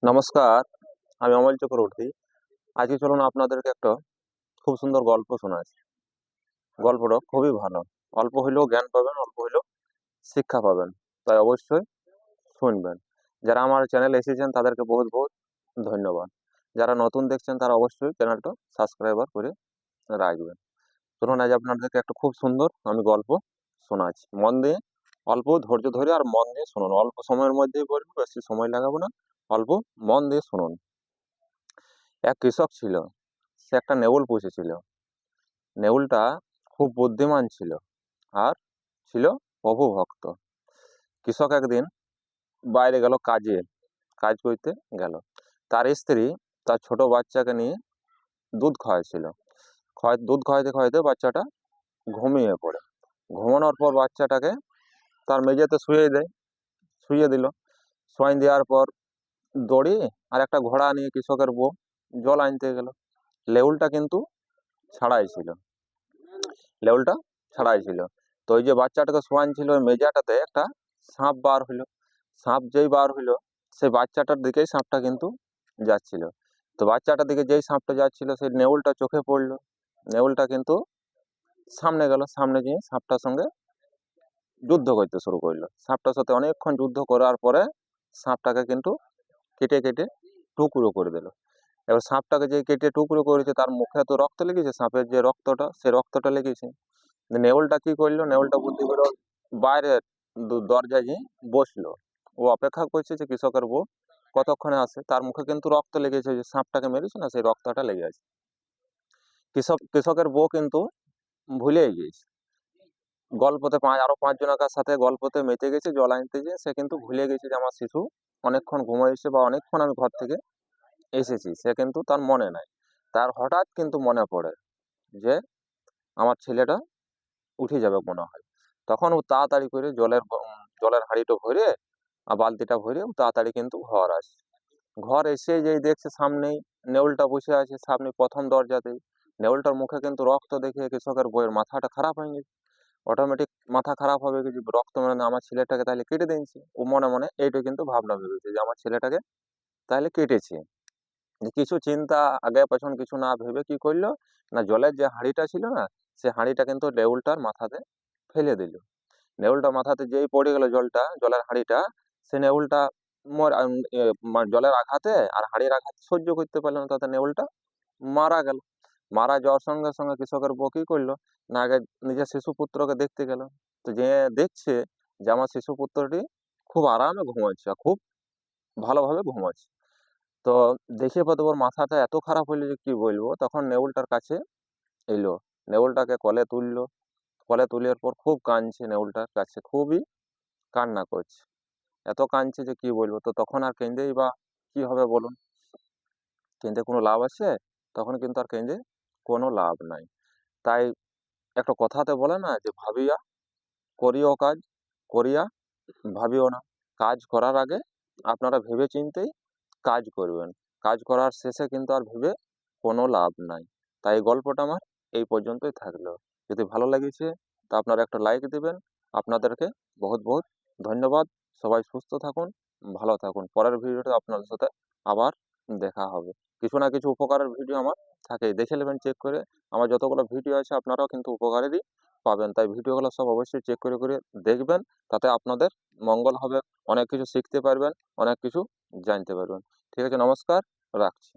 নমস্কার, আমি অমল চক্রবর্তী। আজকে চলুন আপনাদেরকে একটা খুব সুন্দর গল্প শোনাচ্ছি। গল্পটা খুবই ভালো। অল্প হইলেও জ্ঞান পাবেন, অল্প হইলেও শিক্ষা পাবেন। তাই অবশ্যই শুনবেন। যারা আমার চ্যানেলে এসেছেন তাদেরকে বহুত বহুত ধন্যবাদ। যারা নতুন দেখছেন তারা অবশ্যই চ্যানেলটা সাবস্ক্রাইবার করে রাখবেন। চলুন আজ আপনাদেরকে একটা খুব সুন্দর আমি গল্প শোনাচ্ছি। মন দিয়ে অল্প ধৈর্য ধরে আর মন দিয়ে শুনুন। অল্প সময়ের মধ্যেই বলবো, বেশি সময় লাগাবো না। অল্প মন দিয়ে শুনুন। এক কৃষক ছিল। সে একটা নেউল পুষেছিল। নেউলটা খুব বুদ্ধিমান ছিল আর ছিল প্রভুভক্ত। কৃষক একদিন বাইরে গেল কাজে, কাজ করতে গেল। তার স্ত্রী তার ছোট বাচ্চাকে নিয়ে দুধ খাওয়াইছিল। দুধ খাওয়াইতে খাওয়াইতে বাচ্চাটা ঘুমিয়ে পড়ে। ঘুমানোর পর বাচ্চাটাকে তার মেঝেতে শুইয়ে দিল। শোয়াই দেওয়ার পর দড়ি আর একটা ঘোড়া নিয়ে কৃষকের বউ জল আনতে গেল। লেউলটা কিন্তু ছাড়াই ছিল। লেউলটা ছাড়াই ছিল। তো ওই যে বাচ্চাটাকে শোয়ান ছিল, ওই মেজাটাতে একটা সাপ বার হইলো। সাপ যেই বার হইলো, সেই বাচ্চাটার দিকেই সাপটা কিন্তু যাচ্ছিল। তো বাচ্চাটার দিকে যেই সাপটা যাচ্ছিল, সেই নেউলটা চোখে পড়লো। নেউলটা কিন্তু সামনে গেল, সামনে গিয়ে সাপটার সঙ্গে যুদ্ধ করতে শুরু করলো। সাপটার সাথে অনেকক্ষণ যুদ্ধ করার পরে সাপটাকে কিন্তু কেটে কেটে টুকরো করে দিল। এবার সাপটাকে যে কেটে টুকরো করেছে, তার মুখে তো রক্ত লেগেছে, সাপের যে রক্তটা, সে রক্তটা লেগেছে। নেউলটা কি করলো, নেউলটা বুদ্ধি করে বাইরে দরজায় গিয়ে বসলো। ও অপেক্ষা করছে যে কৃষকের বউ কতক্ষণে আসে। তার মুখে কিন্তু রক্ত লেগেছে, যে সাপটাকে মেরেছে না, সেই রক্তটা লেগে আছে। কৃষকের বউ কিন্তু ভুলেই গিয়েছে গল্পতে। আরো 5 জনের সাথে গল্পতে মেতে গেছে জল আনতে, যে সে কিন্তু ভুলে গেছে যে আমার শিশু অনেকক্ষণ ঘুমাইছে বা অনেকক্ষণ আমি ঘর থেকে এসেছি, সে কিন্তু তার মনে নাই। তার হঠাৎ কিন্তু মনে পড়ে যে আমার ছেলেটা উঠে যাবে মনে হয়। তখন ও তাড়াতাড়ি করে জলের হাঁড়িটা ভরে আর বালতিটা ভরে ও তাড়াতাড়ি কিন্তু ঘর আসে। ঘর এসে যেই দেখছে সামনেই নেউলটা বসে আছে, সামনে প্রথম দরজাতেই। নেউলটার মুখে কিন্তু রক্ত দেখে কৃষকের বউয়ের মাথাটা খারাপ হয়ে গেছে। অটোমেটিক মাথা খারাপ হবে, কিছু রক্ত মানে আমার ছেলেটাকে তাহলে কেটে দিয়েছে। ও মনে মনে এইটা কিন্তু ভাবনা ভেবেছে যে আমার ছেলেটাকে তাহলে কেটেছে। কিছু চিন্তা আগে পেছন কিছু না ভেবে কি করলো না, জলের যে হাঁড়িটা ছিল না, সে হাঁড়িটা কিন্তু নেউলটার মাথাতে ফেলে দিল। নেউলটা মাথাতে যেই পড়ে গেল জলের হাঁড়িটা, সে নেউলটা জলের আঘাতে আর হাঁড়ির আঘাত সহ্য করতে পারলো না, তাতে নেউলটা মারা গেল। মারা যাওয়ার সঙ্গে সঙ্গে কৃষকের বউ কি করলো না, আগে নিজের শিশু পুত্রকে দেখতে গেল। তো যে দেখছে যে আমার শিশু পুত্রটি খুব আরামে ঘুমাচ্ছে আর খুব ভালোভাবে ঘুমাচ্ছে। তো দেখে পর ওর মাথাটা এত খারাপ হইলো যে কি বলবো। তখন নেউলটার কাছে এলো, নেউলটাকে কোলে তুললো। কোলে তুলার পর খুব কাঁদছে, নেউলটার কাছে খুবই কান্না করছে। এত কাঁদছে যে কি বলবো। তো তখন আর কেঁদেই বা কি হবে বলুন, কেঁদে কোনো লাভ আছে? তখন কিন্তু আর কেঁদে কোনো লাভ নাই। তাই একটা কথাতে বলে না, যে ভাবিয়া করিও কাজ, করিয়া ভাবিও না। কাজ করার আগে আপনারা ভেবে চিন্তেই কাজ করবেন। কাজ করার শেষে কিন্তু আর ভেবে কোনো লাভ নাই। তাই এই গল্পটা আমার এই পর্যন্তই থাকলো। যদি ভালো লেগেছে তা আপনারা একটা লাইক দিবেন। আপনাদেরকে বহুত বহুত ধন্যবাদ। সবাই সুস্থ থাকুন, ভালো থাকুন। পরের ভিডিওতে আপনাদের সাথে আবার দেখা হবে। কিছু না কিছু উপকারের ভিডিও আমার থাকেই, দেখে নেবেন চেক করে। আমার যতগুলো ভিডিও আছে আপনারাও কিন্তু উপকারেরই পাবেন। তাই ভিডিওগুলো সব অবশ্যই চেক করে করে দেখবেন, তাতে আপনাদের মঙ্গল হবে। অনেক কিছু শিখতে পারবেন, অনেক কিছু জানতে পারবেন। ঠিক আছে, নমস্কার, রাখছি।